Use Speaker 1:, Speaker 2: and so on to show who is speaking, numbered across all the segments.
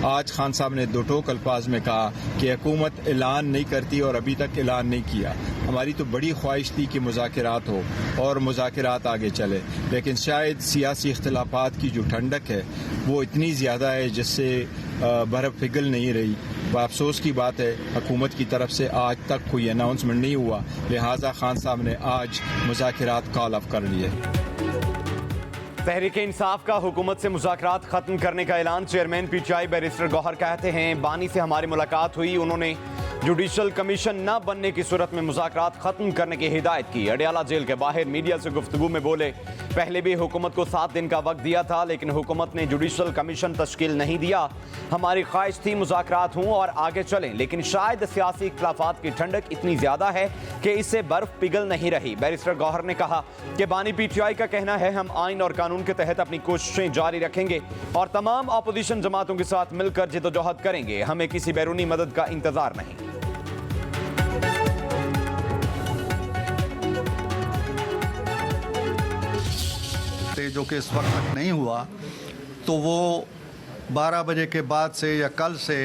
Speaker 1: आज खान साहब ने दो टोक अल्फाज में कहा कि हुकूमत ऐलान नहीं करती और अभी तक ऐलान नहीं किया। हमारी तो बड़ी ख्वाहिश थी कि मुज़ाकरात हो और मुज़ाकरात आगे चले, लेकिन शायद सियासी इख्तिलाफात की जो ठंडक है वो इतनी ज़्यादा है जिससे बर्फ़ पिघल नहीं रही। अफसोस की बात है हुकूमत की तरफ से आज तक कोई अनाउंसमेंट नहीं हुआ, लिहाजा खान साहब ने आज मुज़ाकरात कॉल ऑफ कर लिए।
Speaker 2: तहरीक इंसाफ का हुकूमत से मुज़ाकरात खत्म करने का ऐलान। चेयरमैन पीटीआई बैरिस्टर गौहर कहते हैं, बानी से हमारी मुलाकात हुई, उन्होंने जुडिशल कमीशन न बनने की सूरत में मुज़ाकरात खत्म करने की हिदायत की। अडयाला जेल के बाहर मीडिया से गुफ्तगू में बोले, पहले भी हुकूमत को 7 दिन का वक्त दिया था, लेकिन हुकूमत ने जुडिशल कमीशन तश्कील नहीं दिया। हमारी ख्वाहिश थी मुज़ाकरात हों और आगे चलें, लेकिन शायद सियासी इख्तिलाफात की ठंडक इतनी ज़्यादा है कि इससे बर्फ पिघल नहीं रही। बैरिस्टर गौहर ने कहा कि बानी पीटीआई का कहना है, हम आइन और कानून के तहत अपनी कोशिशें जारी रखेंगे और तमाम अपोजिशन जमातों के साथ मिलकर जद्दोजहद करेंगे। हमें किसी बैरूनी मदद का इंतजार नहीं।
Speaker 3: जो कि इस वक्त तक नहीं हुआ, तो वो 12 बजे के बाद से या कल से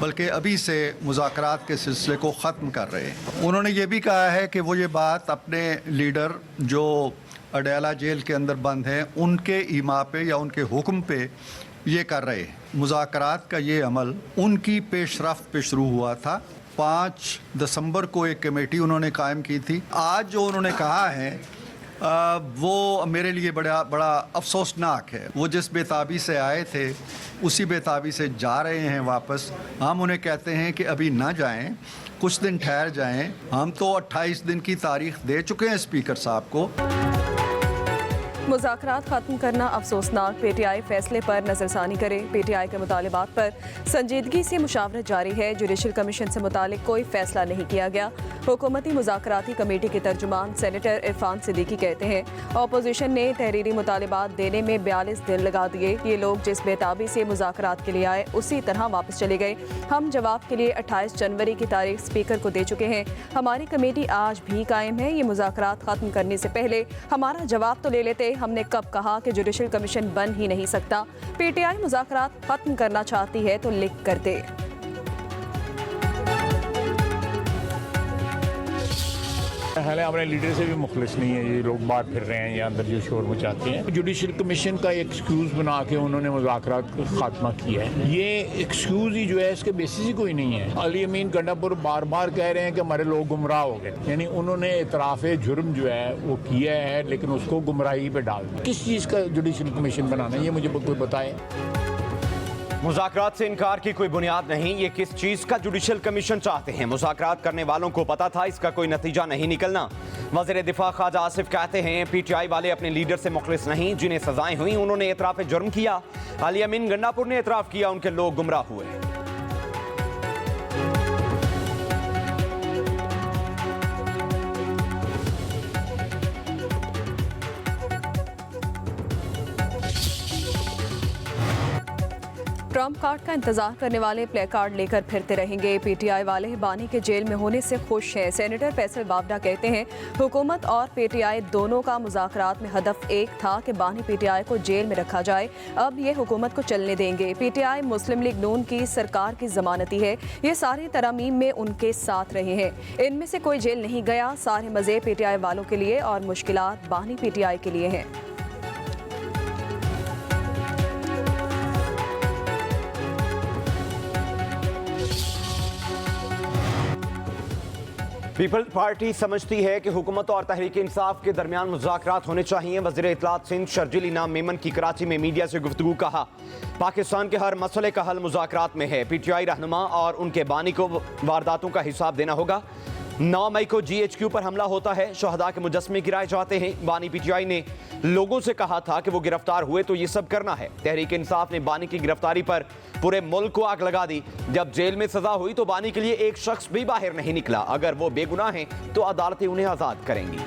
Speaker 3: बल्कि अभी से मुज़ाकरात के सिलसिले को ख़त्म कर रहे हैं। उन्होंने ये भी कहा है कि वो ये बात अपने लीडर जो अडयाला जेल के अंदर बंद हैं उनके ईमा पे या उनके हुक्म पे ये कर रहे हैं। मुज़ाकरात का ये अमल उनकी पेशरफ्त पे शुरू हुआ था। 5 दिसंबर को एक कमेटी उन्होंने कायम की थी। आज जो उन्होंने कहा है वो मेरे लिए बड़ा अफसोसनाक है। वो जिस बेताबी से आए थे उसी बेताबी से जा रहे हैं वापस। हम उन्हें कहते हैं कि अभी ना जाएं, कुछ दिन ठहर जाएं। हम तो 28 दिन की तारीख दे चुके हैं स्पीकर साहब को।
Speaker 4: मुज़ाकरात खत्म करना अफसोसनाक, पीटीआई फैसले पर नजरसानी करे। पीटीआई के मुतालिबात पर संजीदगी से मुशावरत जारी है। जुडिशल कमीशन से मुतालिक कोई फैसला नहीं किया गया। हुकूमती मुज़ाकराती कमेटी के तर्जुमान सेनेटर इरफान सिद्दीकी कहते हैं, अपोजिशन ने तहरीरी मुतालिबात देने में 42 दिन लगा दिए। ये लोग जिस बेताबी से मुज़ाकरात के लिए आए उसी तरह वापस चले गए। हम जवाब के लिए 28 जनवरी की तारीख स्पीकर को दे चुके हैं। हमारी कमेटी आज भी कायम है। ये मुज़ाकरात खत्म करने से पहले हमारा जवाब तो ले लेते। हमने कब कहा कि जुडिशल कमीशन बन ही नहीं सकता। पीटीआई मुज़ाकरात खत्म करना चाहती है तो लिख कर दे।
Speaker 5: हाल हमारे लीडर से भी मुखलिस नहीं है। ये लोग बाहर फिर रहे हैं या अंदर जो शोर मचाते हैं। जुडिशल कमीशन का एक्सक्यूज़ बना के उन्होंने मुज़ाकरात का खात्मा किया है। ये एक्सक्यूज़ ही जो है इसके बेसिस ही कोई नहीं है। अली अमीन गंडापुर बार बार कह रहे हैं कि हमारे लोग गुमराह हो गए, यानी उन्होंने इतराफ़ जुर्म जो है वो किया है लेकिन उसको गुमराही पे डाल दिया। किस चीज़ का जुडिशल कमीशन बनाना है ये मुझे कोई बताए।
Speaker 2: मुज़ाकरात से इनकार की कोई बुनियाद नहीं। ये किस चीज का जुडिशल कमीशन चाहते हैं? मुज़ाकरात करने वालों को पता था इसका कोई नतीजा नहीं निकलना। वज़ीर दिफा ख्वाजा आसिफ कहते हैं, पीटीआई वाले अपने लीडर से मुखलिस नहीं। जिन्हें सजाएं हुई उन्होंने एतराफ़ जुर्म किया। अली अमीन गंडापुर ने एतराफ़ किया उनके लोग गुमराह हुए।
Speaker 4: ट्रम्प कार्ड का इंतजार करने वाले प्ले कार्ड लेकर फिरते रहेंगे। पीटीआई वाले बानी के जेल में होने से खुश हैं। सेनेटर फैसल बावडा कहते हैं, हुकूमत और पीटीआई दोनों का मुज़ाकरात में हदफ एक था कि बानी पीटीआई को जेल में रखा जाए। अब ये हुकूमत को चलने देंगे। पीटीआई मुस्लिम लीग नून की सरकार की जमानती है। ये सारी तरमीम में उनके साथ रहे हैं। इनमें से कोई जेल नहीं गया। सारे मज़े पीटीआई वालों के लिए और मुश्किलात बानी पीटीआई के लिए हैं।
Speaker 2: पीपल्स पार्टी समझती है कि हुकूमत और तहरीक इंसाफ के दरमियान मुज़ाकरात होने चाहिए। वज़ीर इत्तलात सिंध शर्जील इनाम मेमन की कराची में मीडिया से गुफ्तगू कहा, पाकिस्तान के हर मसले का हल मुज़ाकरात में है। पीटीआई रहनुमा और उनके बानी को वारदातों का हिसाब देना होगा। 9 मई को GHQ पर हमला होता है, शहदा के मुजस्मे गिराए जाते हैं। बानी पीटीआई ने लोगों से कहा था कि वो गिरफ्तार हुए तो ये सब करना है। तहरीक इंसाफ ने बानी की गिरफ्तारी पर पूरे मुल्क को आग लगा दी। जब जेल में सजा हुई तो बानी के लिए एक शख्स भी बाहर नहीं निकला। अगर वो बेगुनाह हैं तो अदालतें उन्हें आज़ाद करेंगी।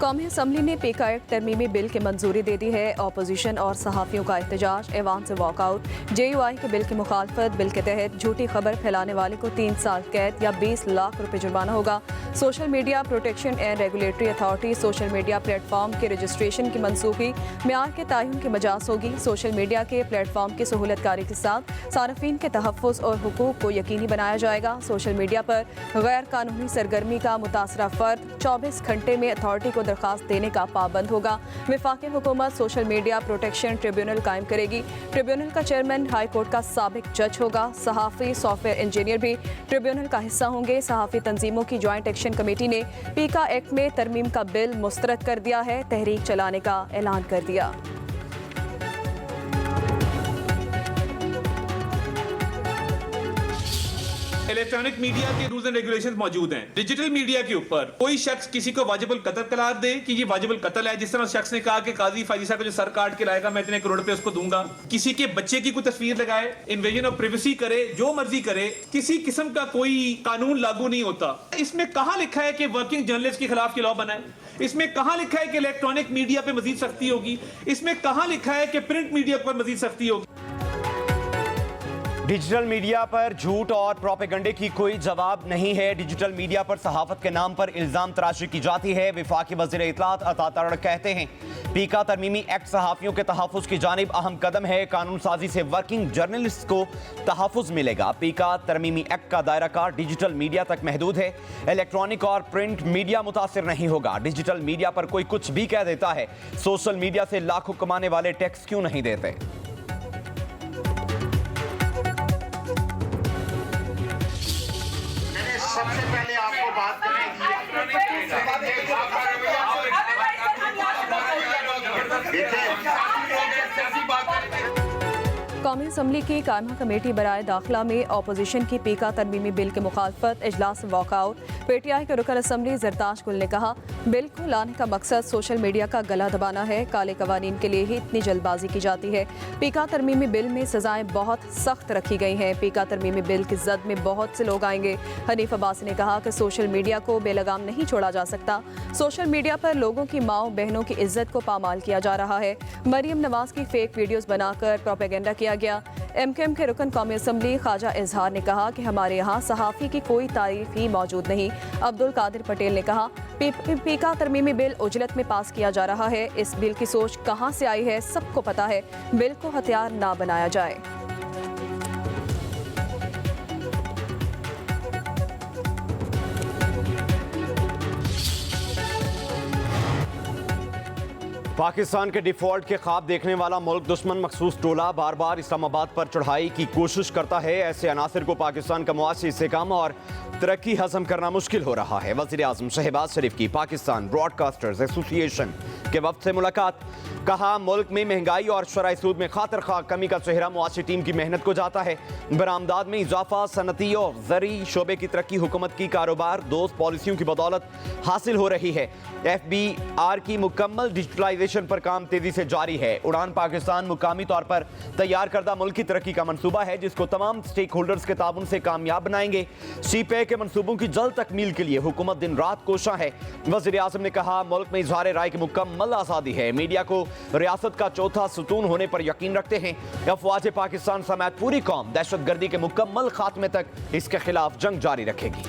Speaker 4: कौमी असम्बली ने पीका एक्ट तरमीमी बिल की मंजूरी दे दी है। अपोजिशन और सहाफ़ियों का एहतजाज, ऐवान से वॉकआउट। JUI के बिल की मुखालफत। बिल के तहत झूठी खबर फैलाने वाले को 3 साल कैद या 20 लाख रुपए जुर्माना होगा। Social media protection and regulatory authority social media platform के रजिस्ट्रेशन की मनसूखी, म्यार के तयन की मजाज होगी। सोशल मीडिया के प्लेटफॉर्म की सहूलतकारी के साथ सार्फिन के तहफ़्फ़ुज़ और हुकूक को यकीनी बनाया जाएगा। सोशल मीडिया पर गैर कानूनी सरगर्मी का मुतासरा फ़र्द 24 घंटे में अथॉरिटी को दरख्वास्त देने का पाबंद होगा। वफाकी हुकूमत सोशल मीडिया प्रोटेक्शन ट्रिब्यूनल कायम करेगी। ट्रिब्यूनल का चेयरमैन हाई कोर्ट का साबिक जज होगा। सहाफ़ी सॉफ्टवेयर इंजीनियर भी ट्रिब्यूनल का हिस्सा होंगे। सहाफ़ी तंजीमों की जॉइंट एक्शन कमेटी ने पीका एक्ट में तरमीम का बिल मुस्तरद कर दिया है। तहरीक चलाने का ऐलान कर दिया।
Speaker 6: इलेक्ट्रॉनिक मीडिया के रूल्स एंड रेगुलेशंस मौजूद हैं। डिजिटल मीडिया के ऊपर कोई शख्स किसी को वाजिबुल कत्ल करार दे कि ये वाजिबुल कत्ल है, जिस तरह शख्स ने कहा कि काजी फाइजा को जो सर काट के लाएगा मैं इतने करोड़ रुपए उसको दूंगा, किसी के बच्चे की कोई तस्वीर लगाए, इन्वेजन ऑफ प्राइवेसी करे, जो मर्जी करे, किसी किस्म का कोई कानून लागू नहीं होता। इसमें कहां लिखा है कि वर्किंग जर्नलिस्ट के खिलाफ लॉ बना है? इसमें कहां लिखा है कि इलेक्ट्रॉनिक मीडिया पे मजीद सख्ती होगी? इसमें कहां लिखा है कि प्रिंट मीडिया पर मजीद सख्ती होगी?
Speaker 2: डिजिटल मीडिया पर झूठ और प्रोपेगंडे की कोई जवाब नहीं है। डिजिटल मीडिया पर सहाफत के नाम पर इल्जाम तराशी की जाती है। वफाकी वज़ीर इत्तलात अता तरड़ कहते हैं पीका तरमीमी एक्ट सहाफ़ियों के तहफ़्फ़ुज़ की जानिब अहम कदम है। कानून साजी से वर्किंग जर्नलिस्ट को तहफ़्फ़ुज़ मिलेगा। पीका तरमीमी एक्ट का दायरा कार डिजिटल मीडिया तक महदूद है। इलेक्ट्रॉनिक और प्रिंट मीडिया मुतासिर नहीं होगा। डिजिटल मीडिया पर कोई कुछ भी कह देता है। सोशल मीडिया से लाखों कमाने वाले टैक्स क्यों नहीं देते?
Speaker 7: सबसे पहले आपको बात
Speaker 4: कौमी असम्बली की कायमा कमेटी बराए दाखिला में अपोजिशन की पीका तरमीमी बिल की मुखालफत, इजलास वॉकआउट। PTI के रुकन असम्बली जरताज गुल ने कहा बिल को लाने का मकसद सोशल मीडिया का गला दबाना है। काले कवानीन के लिए ही इतनी जल्दबाजी की जाती है। पीका तरमीमी बिल में सजाएं बहुत सख्त रखी गई हैं। पीका तरमीमी बिल की जद में बहुत से लोग आएंगे। हनीफ अब्बासी ने कहा कि सोशल मीडिया को बेलगाम नहीं छोड़ा जा सकता। सोशल मीडिया पर लोगों की माओ बहनों की इज्जत को पामाल किया जा रहा है। मरियम नवाज की फेक वीडियोस बनाकर प्रोपेगेंडा किया गया। MKM के रुकन कौमी असम्बली ख्वाजा इजहार ने कहा कि हमारे यहाँ सहाफ़ी की कोई तारीफ ही मौजूद नहीं। अब्दुल कादिर पटेल ने कहा पीका तरमीमी बिल उजलत में पास किया जा रहा है। इस बिल की सोच कहाँ से आई है सबको पता है। बिल को हथियार ना बनाया जाए।
Speaker 2: पाकिस्तान के डिफॉल्ट के ख्वाब देखने वाला मुल्क दुश्मन मखसूस टोला बार बार इस्लामाबाद पर चढ़ाई की कोशिश करता है। ऐसे अनासर को पाकिस्तान का मुआशी इस्तेहकाम और तरक्की हजम करना मुश्किल हो रहा है। वज़ीर आज़म शहबाज शरीफ की पाकिस्तान ब्रॉडकास्टर्स एसोसिएशन के वफ्द से मुलाकात। कहा मुल्क में महंगाई और शराय सूद में खातिर खा कमी का चेहरा मुआशी टीम की मेहनत को जाता है। बरामदाद में इजाफा, सनती और ज़री शोबे की तरक्की हुकूमत की कारोबार दोस्त पॉलिसियों की बदौलत हासिल हो रही है। FBR की मुकम्मल डिजिटलाइजेशन पर काम तेजी से जारी है। उड़ान पाकिस्तान मुकामी तौर पर तैयार करदा मुल्क की तरक्की का मंसूबा है जिसको तमाम स्टेक होल्डर्स के ताउन से कामयाब बनाएंगे। CPA के मंसूबों की जल्द तकमील के लिए हुकूमत दिन रात कोशा है। वज़ीर आज़म ने कहा मुल्क में इजहार राय की मुकम्मल आज़ादी है। मीडिया को रियासत का चौथा सुतून होने पर यकीन रखते हैं। अफवाज पाकिस्तान समेत पूरी कौम दहशत गर्दी के मुकम्मल खात्मे तक इसके खिलाफ जंग जारी रखेगी।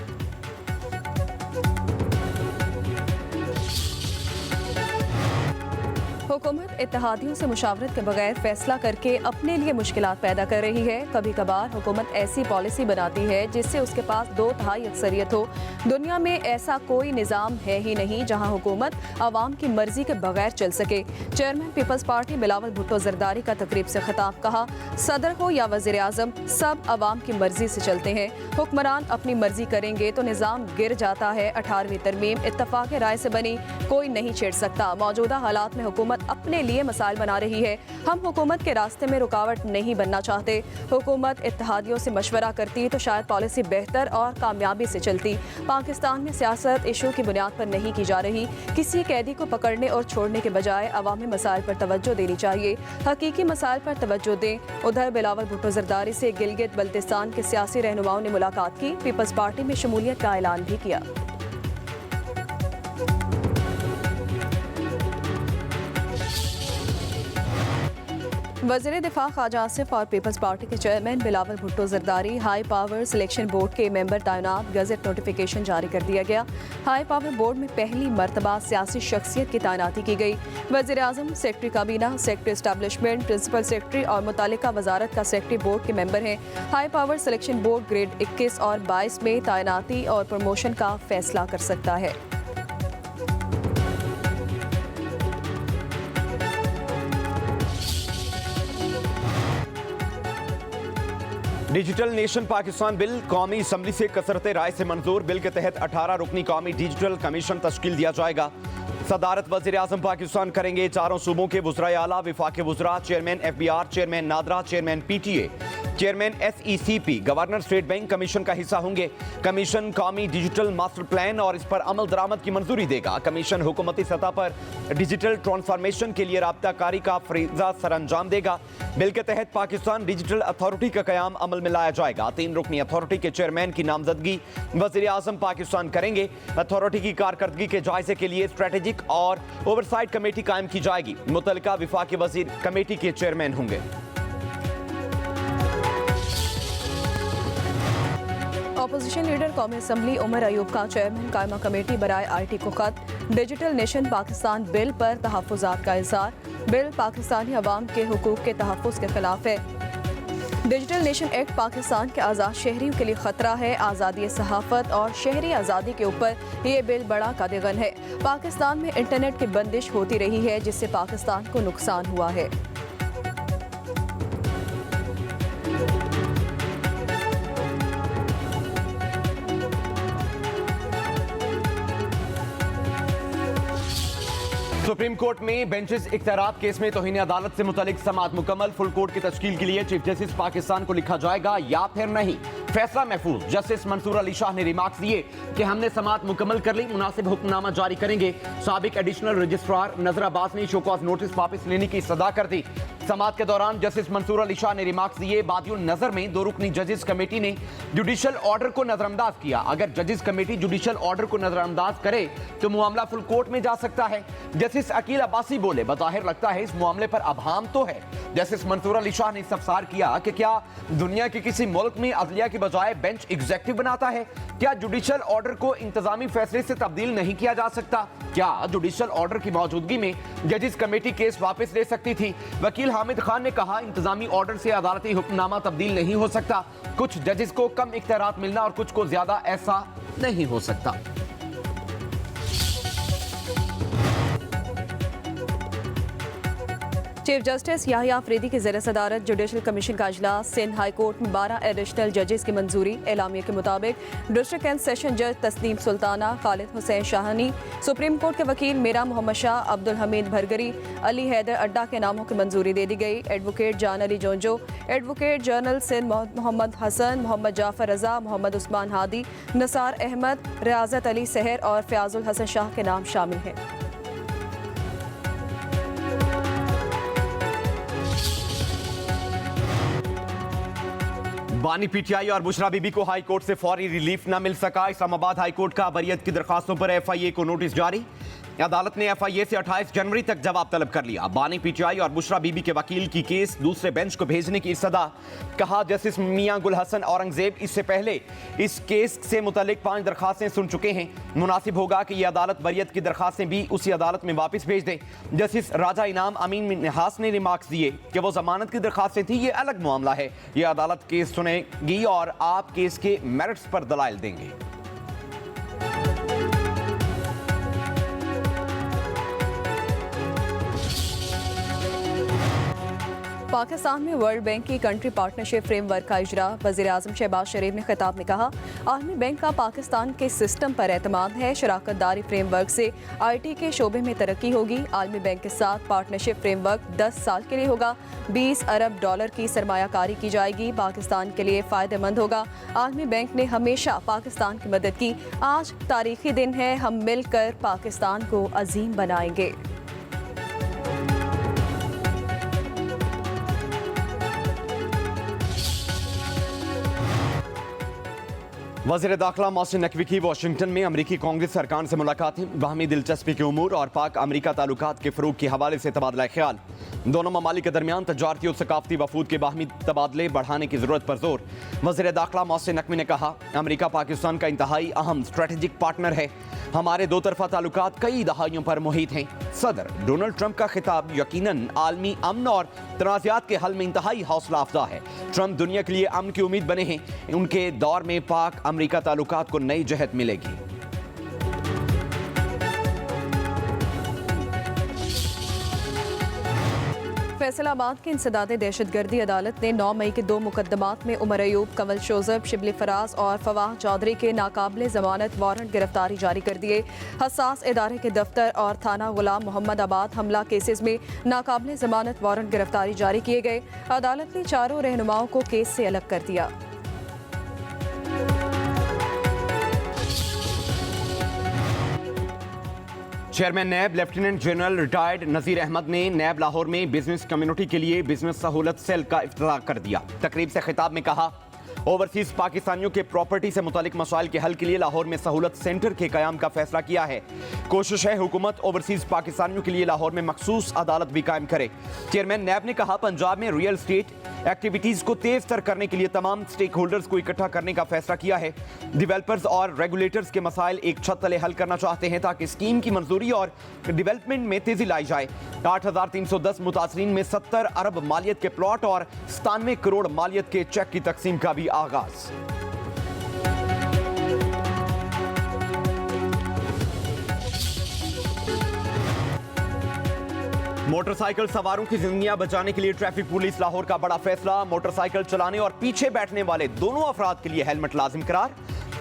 Speaker 4: हुकूमत इत्तेहादियों से मुशावरत के बगैर फैसला करके अपने लिए मुश्किलात पैदा कर रही है। कभी कभार हुकूमत ऐसी पॉलिसी बनाती है जिससे उसके पास 2/3 अक्सरियत हो। दुनिया में ऐसा कोई निज़ाम है ही नहीं जहां हुकूमत आवाम की मर्जी के बगैर चल सके। Chairman Peoples Party Bilawal Bhutto Zardari का तकरीब से खिताब। कहा सदर हो या वज़ीर आज़म सब आवाम की मर्जी से चलते हैं। हुक्मरान अपनी मर्जी करेंगे तो निज़ाम गिर जाता है। 18वीं तरमीम इत्तफाक राय से बनी, कोई नहीं छेड़ सकता। मौजूदा हालात में हुकूमत अपने लिए मसाइल बना रही है। हम हुकूमत के रास्ते में रुकावट नहीं बनना चाहते। हुकूमत इत्तेहादियों से मशवरा करती तो शायद पॉलिसी बेहतर और कामयाबी से चलती। पाकिस्तान में सियासत इशू की बुनियाद पर नहीं की जा रही। किसी कैदी को पकड़ने और छोड़ने के बजाय अवामी मसाइल पर तवज्जो देनी चाहिए। हकीकी मसाइल पर तवज्जो दें। उधर बिलावल भुट्टो जरदारी से गिलगित बल्तिस्तान के सियासी रहनुमाओं ने मुलाकात की। पीपल्स पार्टी में शमूलियत का ऐलान भी किया। वज़ीर दिफा ख्वाजा आसिफ और पीपल्स पार्टी के chairman Bilawal Bhutto Zardari high power selection board के मेंबर तैनात, गजट नोटिफिकेशन जारी कर दिया गया। हाई पावर बोर्ड में पहली मरतबा सियासी शख्सियत की तैनाती की गई। वज़ीर आज़म, सेक्रेटरी काबीना, सेक्रेटरी एस्टैब्लिशमेंट, प्रिंसिपल सेक्रेटरी और मुतालिका वजारत का सेक्रेटरी बोर्ड के मेंबर हैं। High power selection board grade 21 और 22 में तैनाती और प्रमोशन का फैसला कर सकता है।
Speaker 2: डिजिटल नेशन पाकिस्तान बिल कौमी असम्बली से कसरत राय से मंजूर। बिल के तहत 18 रुकनी कौमी डिजिटल कमीशन तश्कील दिया जाएगा। सदारत वज़ीर आज़म पाकिस्तान करेंगे। चारों सूबों के वज़राए आला, विफाक़ी वज़रा, chairman FBR, chairman NADRA, chairman PTA, chairman SECP, governor state bank commission का हिस्सा होंगे। कमीशन कौमी डिजिटल मास्टर प्लान और इस पर अमल दरामद की मंजूरी देगा। कमीशन हुकूमती सतह पर डिजिटल ट्रांसफॉर्मेशन के लिए राब्ताकारी का फरीज़ा सरअंजाम देगा। बिल के तहत पाकिस्तान डिजिटल अथॉरिटी का क़याम अमल में लाया जाएगा। 3 रुकनी अथॉरिटी के चेयरमैन की नामजदगी वज़ीर आज़म पाकिस्तान करेंगे। अथॉरिटी की कारकर्दगी के जायजे के लिए स्ट्रेटेजिक और ओवरसाइट कमेटी कायम की जाएगी। मुतल्लिका विफाक़ी वज़ीर कमेटी के चेयरमैन होंगे।
Speaker 4: अपोजिशन लीडर कौमी असम्बली उमर अयूब का चेयरमैन कायमा कमेटी बराए IT को खत। डिजिटल नेशन पाकिस्तान बिल पर तहफ़्फ़ुज़ात का इज़हार। बिल पाकिस्तानी अवाम के हुकूक के तहफ़्फ़ुज़ के खिलाफ है। डिजिटल नेशन एक्ट पाकिस्तान के आज़ाद शहरियों के लिए ख़तरा है। आज़ादी सहाफ़त और शहरी आज़ादी के ऊपर ये बिल बड़ा कदगन है। पाकिस्तान में इंटरनेट की बंदिश होती रही है, जिससे पाकिस्तान को नुकसान हुआ है।
Speaker 2: सुप्रीम कोर्ट में बेंचेस इख्तियारात केस में तौहीन अदालत से मुतल्लिक समाअत मुकम्मल। फुल कोर्ट की तश्कील के लिए चीफ जस्टिस पाकिस्तान को लिखा जाएगा या फिर नहीं। फैसला महफूज। जस्टिस मंसूर अली शाह ने रिमार्क्स दिए कि हमने समाअत मुकम्मल कर ली, मुनासिब हुक्मनामा जारी करेंगे। साबिक एडिशनल रजिस्ट्रार नजर अब्बास ने शोकॉज नोटिस वापस लेने की सदा कर दी। समाअत के दौरान जस्टिस मंसूर अली शाह ने रिमार्क्स दिए। बादियुल नजर में 2 रुकनी जजेस कमेटी ने जुडिशल ऑर्डर को नजरअंदाज किया। अगर जजेस कमेटी जुडिशल ऑर्डर को नजरअंदाज करे तो मामला फुल कोर्ट में जा सकता है। जस्टिस अकील अब्बासी बोले, बज़ाहिर लगता है इस मामले पर अबहाम तो है। जस्टिस मंसूर अली शाह ने इस्तफसार किया कि क्या दुनिया के किसी मुल्क में अदलिया की बजाय बेंच एग्जीक्यूटिव बनाता है? क्या जुडिशल ऑर्डर को इंतजामी फैसले से तब्दील नहीं किया जा सकता? क्या जुडिशल ऑर्डर की मौजूदगी में जजेस कमेटी केस वापस ले सकती थी? वकील हामिद खान ने कहा, इंतजामी ऑर्डर से अदालती हुक्मनामा तब्दील नहीं हो सकता। कुछ जजेस को कम इख्तियारात मिलना और कुछ को ज्यादा, ऐसा नहीं हो सकता।
Speaker 4: चीफ जस्टिस याहिया अफरीदी की ज़ेर सदारत जुडिशल कमीशन का इजलास। सिंध हाई कोर्ट में 12 एडिशनल जजेस की मंजूरी। एलामिया के मुताबिक डिस्ट्रिक्ट एंड सेशन जज तस्नीम सुल्ताना, खालिद हुसैन शाहानी, सुप्रीम कोर्ट के वकील मीरा मोहम्मद शाह, अब्दुल हमीद भरगरी, अली हैदर अड्डा के नामों की मंजूरी दे दी गई। एडवोकेट जान अली जोंजो, एडवोकेट जनरल सिंध मोहम्मद हसन, मोहम्मद जाफर रजा, मोहम्मद उस्मान हादी, नसार अहमद, रियाजत अली सहर और फयाजुल हसन शाह के नाम शामिल हैं।
Speaker 2: बानी PTI और बुशरा बीबी को हाई कोर्ट से फौरी रिलीफ न मिल सका। इस्लामाबाद हाई कोर्ट का बरियत की दरखास्तों पर FIA को नोटिस जारी। अदालत ने FIA से 28 जनवरी तक जवाब तलब कर लिया। बानी PTI और बुशरा बीबी के वकील की केस दूसरे बेंच को भेजने की सदा। कहा, जस्टिस मियां गुल हसन औरंगजेब इससे पहले इस केस से मुतल्लिक 5 दरखास्तें सुन चुके हैं। मुनासिब होगा कि यह अदालत बरियत की दरखास्तें भी उसी अदालत में वापस भेज दे। जस्टिस राजा इनाम अमीन मिन्हास ने रिमार्क्स दिए कि वो जमानत की दरखास्तें थी, ये अलग मामला है। यह अदालत केस सुनेगी और आप केस के मेरिट्स पर दलाइल देंगे।
Speaker 4: पाकिस्तान में वर्ल्ड बैंक की कंट्री पार्टनरशिप फ्रेमवर्क का इजरा। वज़ीर आज़म शहबाज शरीफ ने खिताब में कहा, आलमी बैंक का पाकिस्तान के सिस्टम पर एतमाद है। शराकत दारी फ्रेमवर्क से IT के शोबे में तरक्की होगी। आलमी बैंक के साथ पार्टनरशिप फ्रेमवर्क 10 साल के लिए होगा। $20 अरब की सरमायाकारी की जाएगी। पाकिस्तान के लिए फ़ायदेमंद होगा। आलमी बैंक ने हमेशा पाकिस्तान की मदद की। आज तारीखी दिन है, हम मिलकर पाकिस्तान को अजीम बनाएंगे।
Speaker 2: वज़ीर दाखिला मोहसिन नकवी की वाशिंगटन में अमरीकी कांग्रेस अरकान से मुलाकातें, बाहमी दिलचस्पी के उमूर और पाक अमरीका ताल्लुकात के फ़रोग़ के हवाले से तबादला ख्याल। दोनों ममालिक के दरमियान तजारती और सकाफती वफूद के बाहमी तबादले बढ़ाने की ज़रूरत पर जोर। वज़ीर दाखिला मोहसिन नकवी ने कहा, अमरीका पाकिस्तान का इंतहाई अहम स्ट्रेटेजिक पार्टनर है। हमारे दो तरफा ताल्लुकात कई दहाइयों पर मुहित हैं। सदर डोनाल्ड ट्रंप का खिताब यकीनन आलमी अमन और तनाज़ात के हल में इंतहाई हौसला अफजा है। ट्रंप दुनिया के लिए अमन की उम्मीद बने हैं। उनके दौर में पाक अमरीका ताल्लुकात को नई जहत मिलेगी।
Speaker 4: फैसलाबाद की इंसदादे दहशतगर्दी अदालत ने 9 मई के 2 मुकदमात में उमर अयूब, कंवल शोजब, शिबली फराज और फवाह चौधरी के नाकाबिले जमानत वारंट गिरफ्तारी जारी कर दिए। हसास इदारे के दफ्तर और थाना गुलाम मोहम्मद आबाद हमला केसेस में नाकाबिले जमानत वारंट गिरफ्तारी जारी किए गए। अदालत ने चारों रहनुमाओं को केस से अलग कर दिया।
Speaker 2: चेयरमैन नैब लेफ्टिनेंट जनरल रिटायर्ड नज़ीर अहमद ने नैब लाहौर में बिजनेस कम्युनिटी के लिए बिजनेस सहूलत सेल का इफ्तिताह कर दिया। तकरीब से खिताब में कहा, ओवरसीज पाकिस्तानियों के प्रॉपर्टी से मुतालिक मसाइल के हल के लिए लाहौर में सहूलत सेंटर के क़याम का फैसला किया है। कोशिश है हुकूमत ओवरसीज पाकिस्तानियों के लिए लाहौर में मखसूस अदालत भी कायम करे। चेयरमैन नैब ने कहा, पंजाब में रियल स्टेट एक्टिविटीज को तेज तर करने के लिए तमाम स्टेक होल्डर्स को इकट्ठा करने का फैसला किया है। डिवेलपर्स और रेगुलेटर्स के मसाइल एक छत तले हल करना चाहते हैं ताकि स्कीम की मंजूरी और डिवेलपमेंट में तेजी लाई जाए। 8,310 मुतासरीन में 70 अरब मालियत के प्लॉट और 97 करोड़ मालियत के चेक की तकसीम का भी आगाज। मोटरसाइकिल सवारों की जिंदगियां बचाने के लिए ट्रैफिक पुलिस लाहौर का बड़ा फैसला। मोटरसाइकिल चलाने और पीछे बैठने वाले दोनों अफराद के लिए हेलमेट लाजिम करार।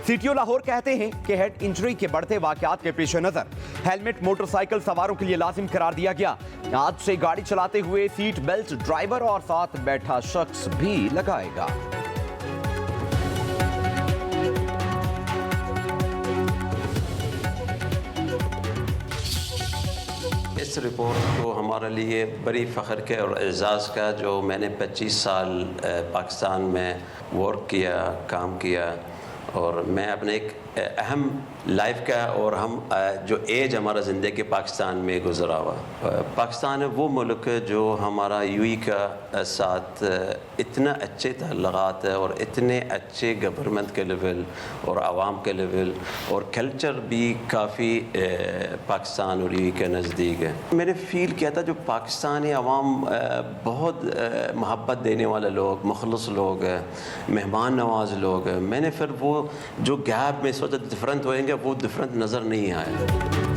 Speaker 2: सीटीओ लाहौर कहते हैं कि हेड इंजरी के बढ़ते वाकयात के पेश नजर हेलमेट मोटरसाइकिल सवारों के लिए लाजिम करार दिया गया। आज से गाड़ी चलाते हुए सीट बेल्ट ड्राइवर और साथ बैठा शख्स भी लगाएगा।
Speaker 8: इस रिपोर्ट को हमारे लिए बड़ी फ़ख्र के और एजाज़ का, जो मैंने 25 साल पाकिस्तान में वर्क किया, काम किया, और मैं अपने एक अहम लाइफ का और हम जो एज हमारा ज़िंदगी पाकिस्तान में गुजरा हुआ। पाकिस्तान है वो मुल्क जो हमारा यूई का साथ इतना अच्छे तल्लुक़ात है और इतने अच्छे गवर्नमेंट के लेवल और आवाम के लेवल और कल्चर भी काफ़ी पाकिस्तान और यूई के नज़दीक है। मैंने फ़ील किया था जो पाकिस्तानी आवाम बहुत मोहब्बत देने वाले लोग, मुखलस लोग हैं, मेहमान नवाज लोग हैं। मैंने फिर वो जो गैप में सोचा डिफरेंट होएंगे, वो डिफरेंट नज़र नहीं आया।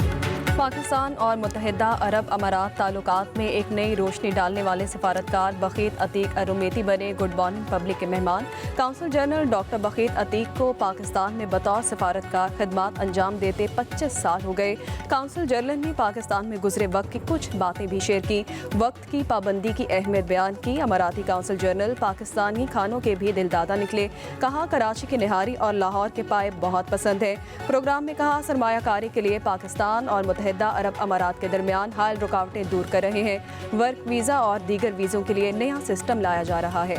Speaker 4: पाकिस्तान और मुत्तहिदा अरब अमारात ताल्लुकात में एक नई रोशनी डालने वाले सफारतकार बखीत अतीक अरुमेती बने गुड मॉर्निंग पब्लिक के मेहमान। काउंसिल जनरल डॉक्टर बखीत अतीक को पाकिस्तान में बतौर सफारतकार खिदमात अंजाम देते 25 साल हो गए। काउंसिल जनरल ने पाकिस्तान में गुजरे वक्त की कुछ बातें भी शेयर की, वक्त की पाबंदी की अहमियत बयान की। अमाराती काउंसिल जनरल पाकिस्तानी खानों के भी दिलदादा निकले। कहा, कराची की निहारी और लाहौर के पाए बहुत पसंद है। प्रोग्राम में कहा, सरमायाकारी के लिए पाकिस्तान और मुत्तहिदा अरब अमारात के दरमियान हाल रुकावटें दूर कर रहे हैं। वर्क वीज़ा और दीगर वीज़ों के लिए नया सिस्टम लाया जा रहा है।